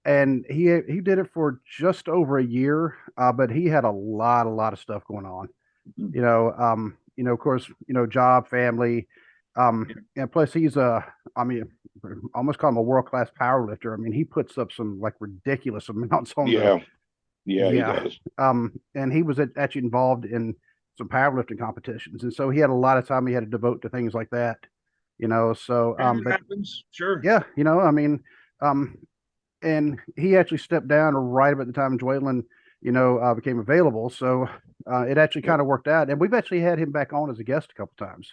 and he did it for just over a year. But he had a lot of stuff going on. Of course, job, family, and plus he's almost call him a world-class power lifter. I mean, he puts up some like ridiculous amounts on He does. And he was actually involved in some powerlifting competitions, and so he had a lot of time he had to devote to things like that. So It happens, sure. Yeah, and he actually stepped down right about the time Dwaylen, became available. So it actually kind of worked out, and we've actually had him back on as a guest a couple times.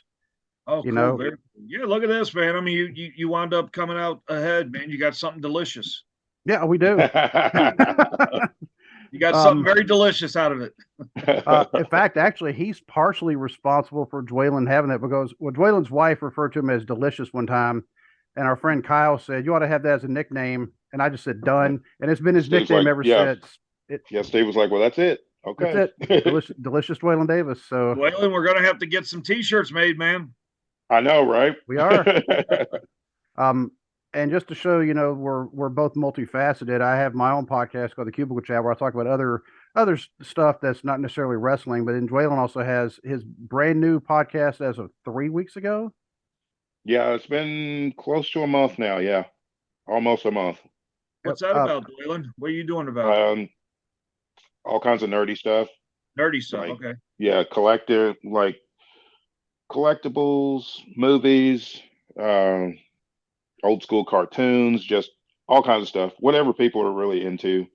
Oh, cool. Yeah, look at this, man. I mean, you wound up coming out ahead, man. You got something delicious. Yeah, we do. You got something very delicious out of it. In fact, actually, he's partially responsible for Dwaylen having that because Dwaylen's wife referred to him as Delicious one time, and our friend Kyle said, "You ought to have that as a nickname." And I just said, "Done." And it's been his nickname ever since. Steve was like, "Well, that's it. Okay, that's it. Delicious Dwaylen Davis." So, Dwaylen, we're gonna have to get some T-shirts made, man. I know, right? We are. And just to show, we're both multifaceted. I have my own podcast called The Cubicle Chat, where I talk about other stuff that's not necessarily wrestling. But then Dwaylen also has his brand new podcast as of 3 weeks ago. Yeah, it's been close to a month now. Yeah, almost a month. What's that about, Dwaylen? What are you doing about? All kinds of nerdy stuff. Nerdy stuff. Okay. Yeah, collectibles, movies, old school cartoons, just all kinds of stuff, whatever people are really into.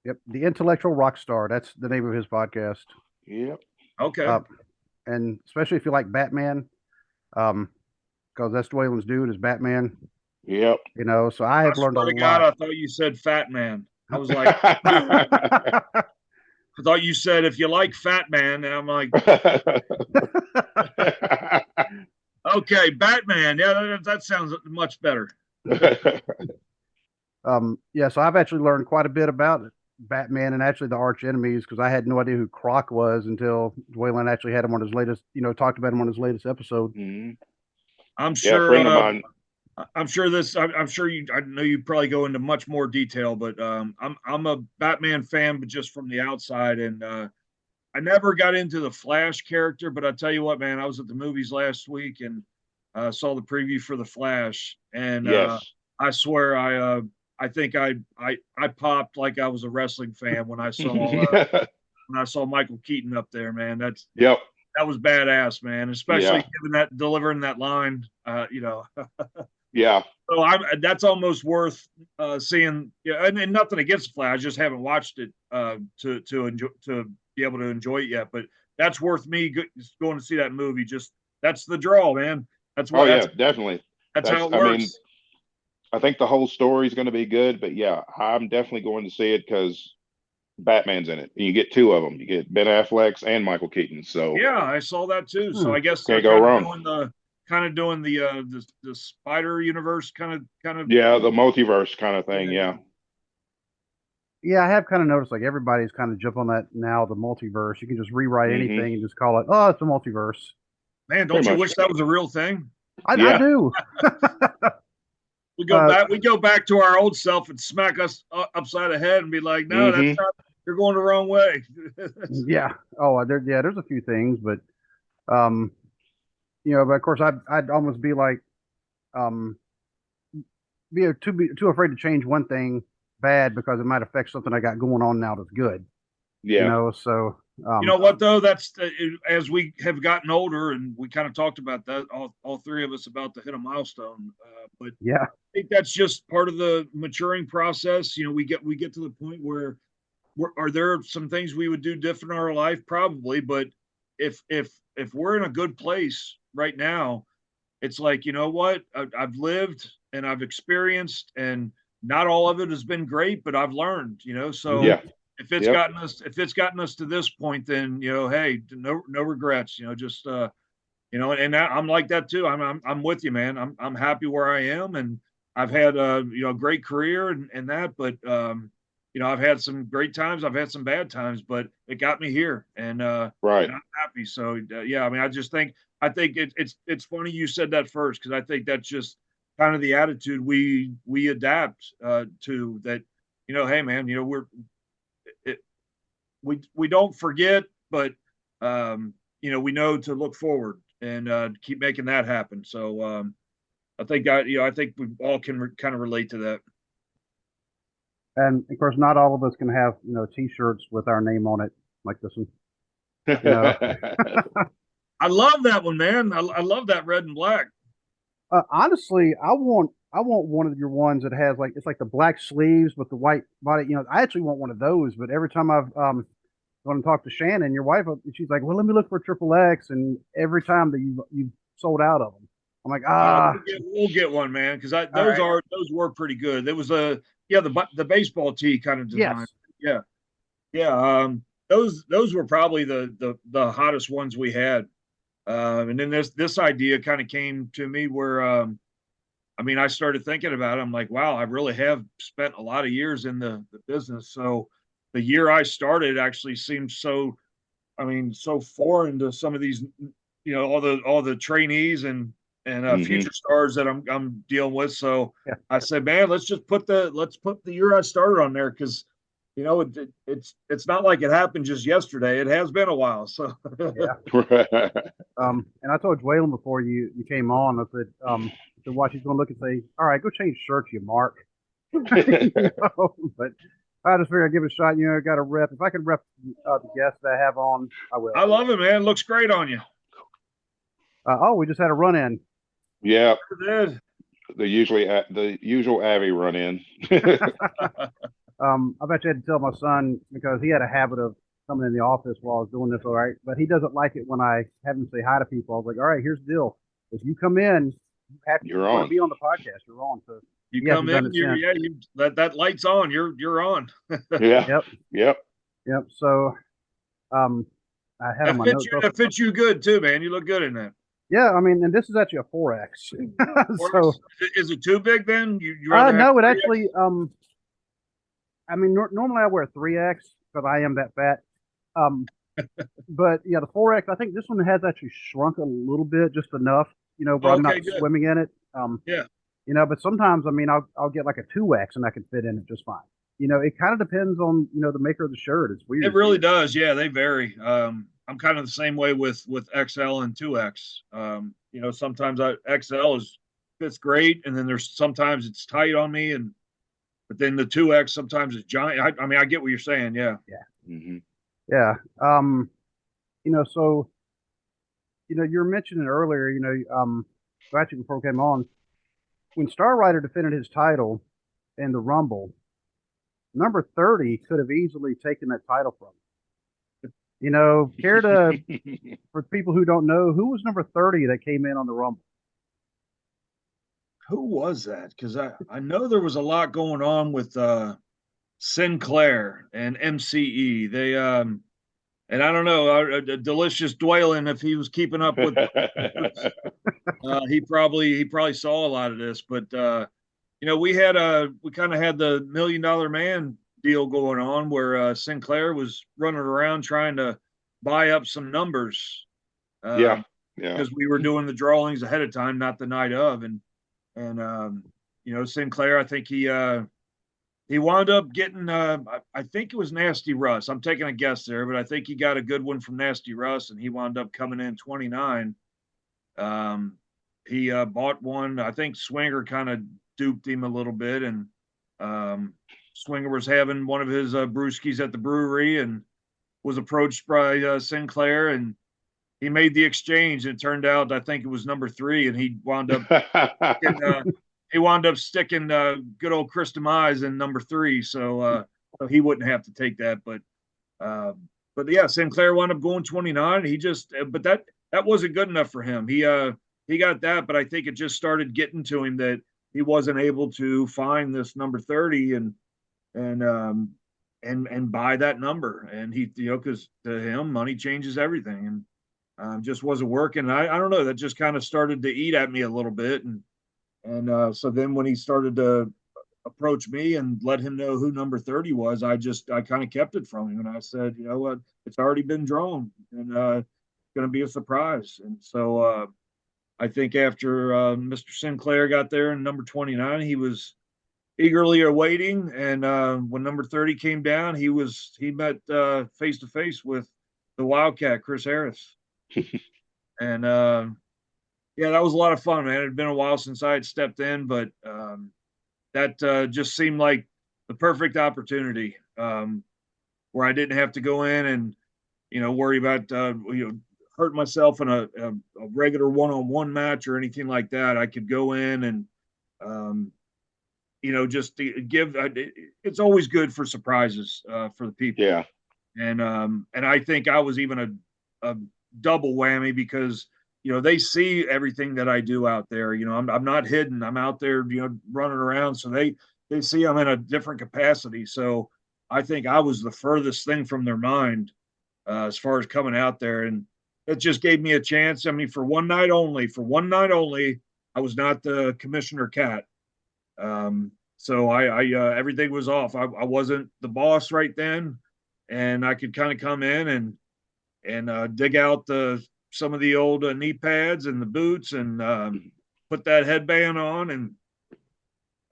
Yep. The Intellectual Rock Star. That's the name of his podcast. Yep. Okay. And especially if you like Batman, because that's Dwaylen's dude is Batman. Yep. So I have learned a lot. God, I thought you said Fat Man. I was like, I thought you said if you like Fat Man, and I'm like, okay, Batman. Yeah, that sounds much better. So I've actually learned quite a bit about Batman and actually the arch enemies because I had no idea who Croc was until Dwaylen actually had him on his latest, talked about him on his latest episode. Mm-hmm. I'm sure. Yeah, I'm sure I know you probably go into much more detail, but I'm a Batman fan, but just from the outside, and I never got into the Flash character. But I tell you what, man, I was at the movies last week and saw the preview for the Flash, and I swear I think I popped like I was a wrestling fan when I saw Michael Keaton up there, man. That was badass, man. Especially delivering that line, Yeah. So that's almost worth seeing. Yeah, and nothing against the Flash, I just haven't watched it to enjoy, to be able to enjoy it yet. But that's worth me going to see that movie. Just that's the draw, man. That's what. Definitely. That's how it works. I think the whole story is going to be good, but yeah, I'm definitely going to see it because Batman's in it. And you get two of them. You get Ben Affleck's and Michael Keaton. So yeah, I saw that too. So I guess can't go wrong. Doing the Spider Universe kind of the multiverse kind of thing. Yeah, I have kind of noticed like everybody's kind of jump on that now, the multiverse. You can just rewrite anything and just call it, oh, it's a multiverse. Man, don't you wish that was a real thing? I do. We go back to our old self and smack us upside the head and be like, no, that's not, you're going the wrong way. Yeah. Oh, there's a few things, but but of course I'd almost be like be too afraid to change one thing bad because it might affect something I got going on now that's good. Yeah. So You know what though? That's as we have gotten older, and we kind of talked about that. All three of us about to hit a milestone. But yeah, I think that's just part of the maturing process. You know, we get to the point where are there some things we would do different in our life? Probably, but if we're in a good place right now, it's like, you know what, I've lived and I've experienced, and not all of it has been great, but I've learned. You know, so Yeah. Yep. if it's gotten us to this point, then you know, hey, no regrets. You know, just you know, and that, I'm like that too. I'm with you, man. I'm happy where I am, and I've had you know, a great career and that, but you know, I've had some great times, I've had some bad times, but it got me here, Right. and I'm happy. So yeah, I mean, I think it's funny you said that first, because I think that's just kind of the attitude we adapt to. That, you know, hey man, you know, it, we don't forget, but you know, we know to look forward and keep making that happen. So I think we all can kind of relate to that. and of course, not all of us can have T-shirts with our name on it like this one. You know, I love that one, man. I love that red and black. honestly, I want one of your ones that has like it's like the black sleeves with the white body. You know, I actually want one of those, but every time I've gone and talked to Shannon, your wife, she's like, "Well, let me look for triple X," and every time that you sold out of them, I'm like, We'll get one, man, because all right, those were pretty good. There was a yeah, the baseball tee kind of design. yes, Yeah, yeah. Those were probably the hottest ones we had. And then this idea kind of came to me where I mean, I started thinking about it. I'm like, wow, I really have spent a lot of years in the business. So the year I started actually seems so, I mean, so foreign to some of these, you know, all the trainees and Hmm. future stars that I'm dealing with. So yeah, I said, man, let's put the year I started on there, because you know it's not like it happened just yesterday. It has been a while. So yeah. And I told Waylon before you came on, I said, watch, he's going to look and say, all right, go change shirts, you mark. But I just figured I'd give it a shot. You know, got to rep. If I can rep the guests that I have on, I will. I love it, man. It looks great on you. Oh, we just had a run in. Yeah. It is. The usual Avi run in. I've actually had to tell my son because he had a habit of coming in the office while I was doing this. All right, but he doesn't like it when I have him say hi to people. I was like, all right, here's the deal. If you come in, You're you want to on. be on the podcast. You're on. So You he come hasn't done in, it since. that light's on. You're on. Yeah. Yep. Yep. Yep. So um, I had on my notes. That fits you good too, man. You look good in that. Yeah, I mean, and this is actually a 4X. So Is it too big then? You rather have no, it 3X? actually I mean, normally I wear 3X because I am that fat. Um, but yeah, the 4X, I think this one has actually shrunk a little bit, just enough, where I'm not Okay, good. swimming in it. Yeah. But sometimes, I mean, I'll get like a 2X and I can fit in it just fine. It kind of depends on the maker of the shirt. It's weird. It really does. Yeah, they vary. I'm kind of the same way with XL and 2X. You know, sometimes XL is fits great, and then there's sometimes it's tight on me, and but then the 2X sometimes it's giant. I mean, I get what you're saying. Yeah. Yeah. Hmm. Yeah. So you were mentioning earlier, actually before we came on, when Star Rider defended his title in the Rumble, number 30 could have easily taken that title from him. Care to, for people who don't know, who was number 30 that came in on the Rumble? Who was that? Because I know there was a lot going on with Sinclair and MCE. They and I don't know, Delicious Dwaylen, if he was keeping up with he probably saw a lot of this, but you know, we kind of had the $1 million man deal going on where Sinclair was running around trying to buy up some numbers Yeah. Yeah. because we were doing the drawings ahead of time, not the night of, and you know, Sinclair, I think he wound up getting I think it was Nasty Russ. I'm taking a guess there, but I think he got a good one from Nasty Russ, and he wound up coming in 29. He bought one. I think Swinger kind of duped him a little bit, and Swinger was having one of his brewskis at the brewery, and was approached by Sinclair, and he made the exchange. And it turned out, I think it was number 3, and he wound up sticking good old Chris Demise in number 3, so he wouldn't have to take that. But yeah, Sinclair wound up going 29. He just, but that wasn't good enough for him. He got that, but I think it just started getting to him that he wasn't able to find this number 30 and buy that number. And he, because to him, money changes everything, and just wasn't working. I don't know. That just kind of started to eat at me a little bit, and so then when he started to approach me and let him know who number 30 was, I kind of kept it from him, and I said, you know what, it's already been drawn, and it's going to be a surprise. And so I think after Mr. Sinclair got there in number 29, he was eagerly awaiting, and when number 30 came down, he met face to face with the Wildcat, Chris Harris. And yeah, that was a lot of fun, man. It had been a while since I had stepped in, but that just seemed like the perfect opportunity, where I didn't have to go in and worry about hurt myself in a regular one-on-one match or anything like that. I could go in and just give. It's always good for surprises for the people. Yeah. And I think I was even a double whammy because they see everything that I do out there. I'm not hidden. I'm out there, running around. So they see I'm in a different capacity. So I think I was the furthest thing from their mind as far as coming out there, and it just gave me a chance. I mean, for one night only, I was not the Commissioner Cat. So I everything was off. I wasn't the boss right then, and I could kind of come in and dig out some of the old knee pads and the boots and put that headband on, and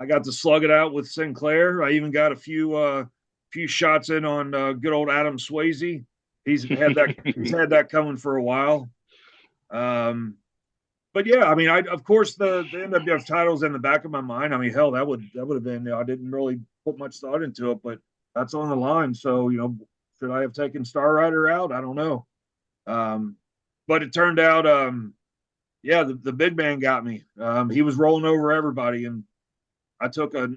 I got to slug it out with Sinclair. I even got a few shots in on good old Adam Swayze. He's had that coming for a while. But yeah, I mean, of course the NWF title's in the back of my mind. I mean, hell, that would have been. I didn't really put much thought into it, but that's on the line. So should I have taken Star Rider out? I don't know. But it turned out, yeah, the big man got me. He was rolling over everybody, and I took a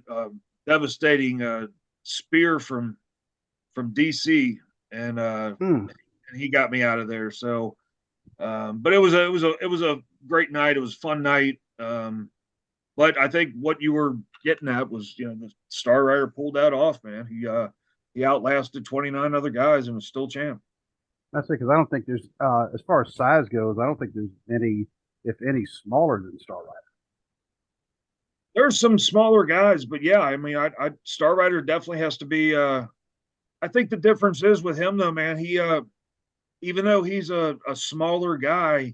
devastating spear from DC, and he got me out of there. So, but it was a great night. It was a fun night. But I think what you were getting at was, the Star Rider pulled that off, man. He outlasted 29 other guys and was still champ. That's it, because I don't think there's, as far as size goes, I don't think there's any, if any, smaller than Star Rider. There's some smaller guys, but yeah, I mean, Star Rider definitely has to be. I think the difference is with him, though, man. He, even though he's a smaller guy,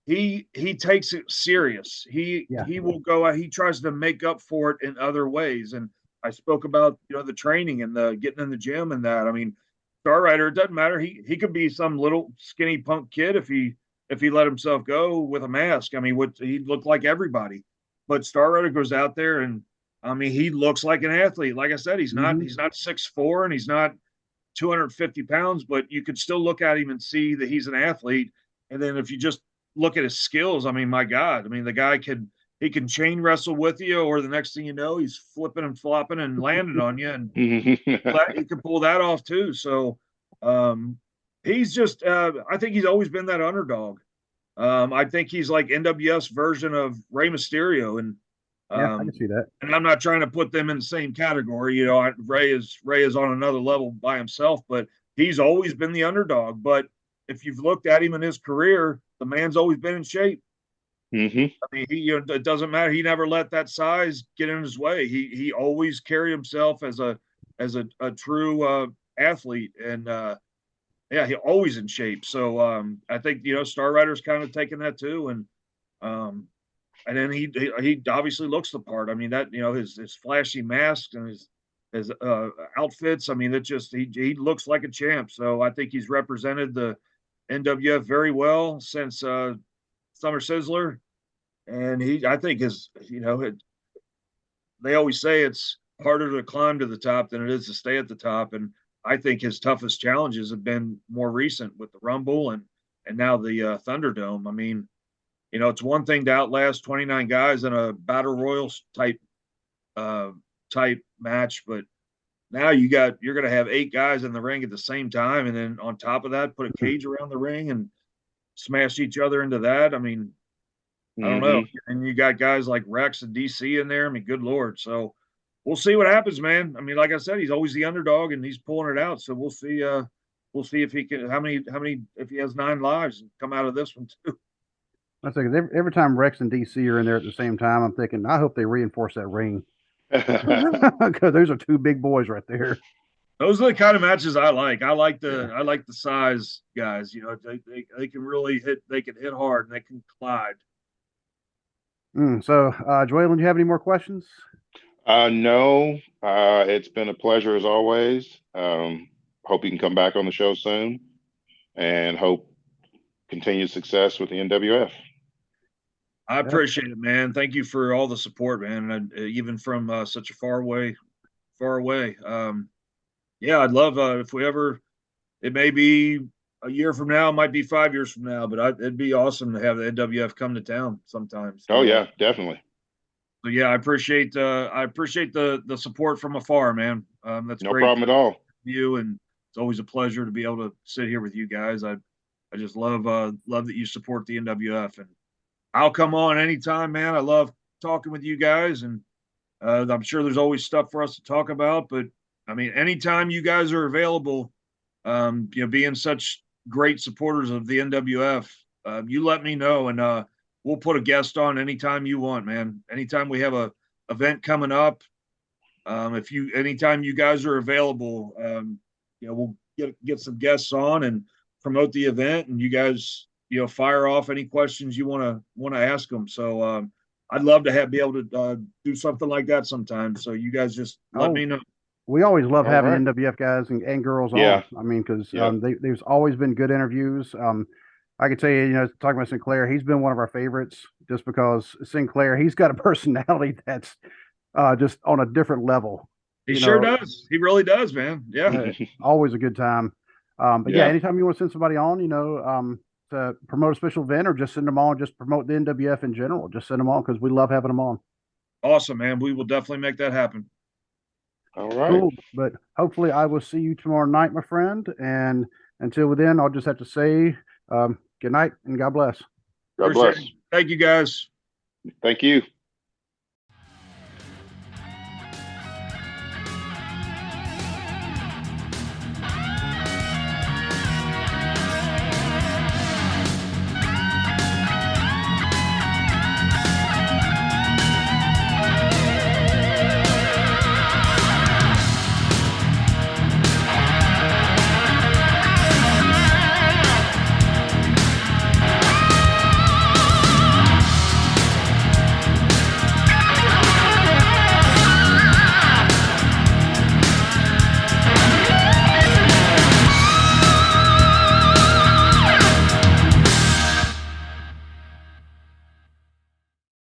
he takes it serious. He will go out. He tries to make up for it in other ways. And I spoke about the training and the getting in the gym and that. I mean, Star Rider, it doesn't matter. He could be some little skinny punk kid if he let himself go with a mask. I mean, he'd look like everybody. But Star Rider goes out there, and I mean, he looks like an athlete. Like I said, he's not 6'4", and he's not 250 pounds, but you could still look at him and see that he's an athlete. And then if you just look at his skills, I mean, my God, I mean, the guy he can chain wrestle with you, or the next thing you know, he's flipping and flopping and landing on you, and he can pull that off too. So he's just, I think he's always been that underdog. I think he's like NWF's version of Rey Mysterio, and yeah, I can see that. And I'm not trying to put them in the same category. Rey is on another level by himself, but he's always been the underdog. But if you've looked at him in his career, the man's always been in shape. Mm-hmm. I mean, it doesn't matter. He never let that size get in his way. He always carried himself as a true athlete, and yeah, he always in shape. So I think Star Rider's kind of taking that too, and then he obviously looks the part. I mean, that his flashy masks and his outfits. I mean, it just he looks like a champ. So I think he's represented the NWF very well since Summer Sizzler, and I think they always say it's harder to climb to the top than it is to stay at the top, and I think his toughest challenges have been more recent with the Rumble and now the Thunderdome. I mean, it's one thing to outlast 29 guys in a battle royal uh, type match, but now you're going to have 8 guys in the ring at the same time, and then on top of that, put a cage around the ring and smash each other into that. I mean, I don't know. And you got guys like Rex and DC in there. I mean, good Lord. So we'll see what happens, man. I mean, like I said, he's always the underdog and he's pulling it out. So we'll see. We'll see if he can, how many, if he has 9 lives and come out of this one too. I think every time Rex and DC are in there at the same time, I'm thinking, I hope they reinforce that ring. Because those are 2 big boys right there. Those are the kind of matches I like. I like the size guys. They can really hit. They can hit hard and they can collide. So, Joellen, do you have any more questions? No. It's been a pleasure as always. Hope you can come back on the show soon, and hope continued success with the NWF. I appreciate it, man. Thank you for all the support, man. And even from such a far away. Yeah, I'd love if we ever. It may be a year from now, it might be 5 years from now, but it'd be awesome to have the NWF come to town sometimes. Oh yeah, definitely. So yeah, I appreciate the support from afar, man. That's no great. problem at all. You, and it's always a pleasure to be able to sit here with you guys. I just love that you support the NWF, and I'll come on anytime, man. I love talking with you guys, and I'm sure there's always stuff for us to talk about. But I mean, anytime you guys are available, being such great supporters of the NWF, you let me know, and we'll put a guest on anytime you want, man. Anytime we have a event coming up, anytime you guys are available, we'll get some guests on and promote the event, and you guys, fire off any questions you want to ask them. So I'd love to be able to do something like that sometime. So you guys just let me know. We always love having NWF guys and girls on. I mean, because there's always been good interviews. I could tell you, talking about Sinclair, he's been one of our favorites just because Sinclair, he's got a personality that's just on a different level. He sure does. He really does, man. Yeah. Always a good time. But yeah, anytime you want to send somebody on, to promote a special event or just send them on, just promote the NWF in general, just send them on because we love having them on. Awesome, man. We will definitely make that happen. All right. Cool. But hopefully I will see you tomorrow night, my friend. And until then, I'll just have to say good night and God bless. God bless. Thank you, guys. Thank you.